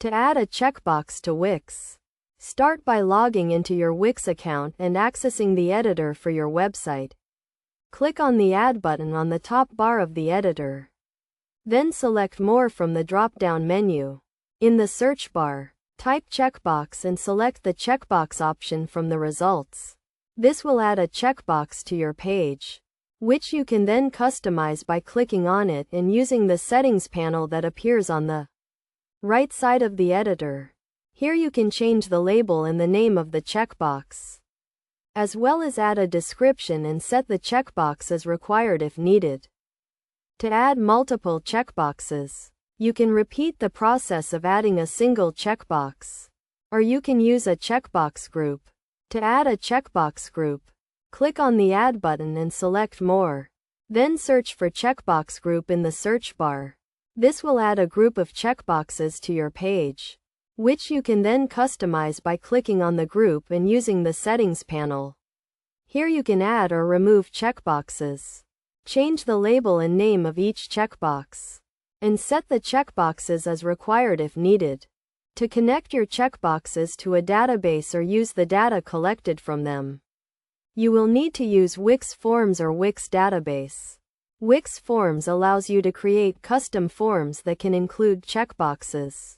To add a checkbox to Wix, start by logging into your Wix account and accessing the editor for your website. Click on the Add button on the top bar of the editor. Then select More from the drop-down menu. In the search bar, type checkbox and select the checkbox option from the results. This will add a checkbox to your page, which you can then customize by clicking on it and using the settings panel that appears on the right side of the editor. Here you can change the label and the name of the checkbox, as well as add a description and set the checkbox as required if needed. To add multiple checkboxes, you can repeat the process of adding a single checkbox, or you can use a checkbox group. To add a checkbox group, click on the Add button and select More. Then search for checkbox group in the search bar. This will add a group of checkboxes to your page, which you can then customize by clicking on the group and using the settings panel. Here you can add or remove checkboxes, change the label and name of each checkbox, and set the checkboxes as required if needed. To connect your checkboxes to a database or use the data collected from them, you will need to use Wix Forms or Wix Database. Wix Forms allows you to create custom forms that can include checkboxes,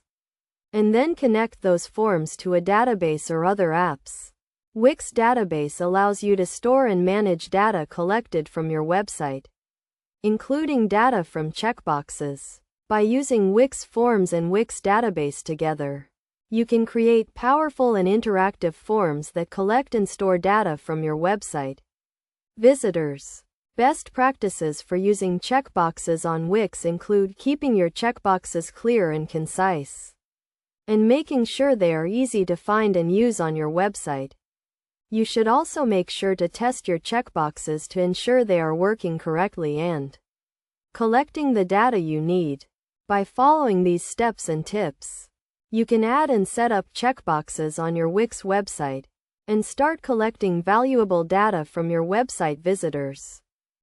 and then connect those forms to a database or other apps. Wix Database allows you to store and manage data collected from your website, including data from checkboxes. By using Wix Forms and Wix Database together, you can create powerful and interactive forms that collect and store data from your website visitors. Best practices for using checkboxes on Wix include keeping your checkboxes clear and concise, and making sure they are easy to find and use on your website. You should also make sure to test your checkboxes to ensure they are working correctly and collecting the data you need. By following these steps and tips, you can add and set up checkboxes on your Wix website and start collecting valuable data from your website visitors.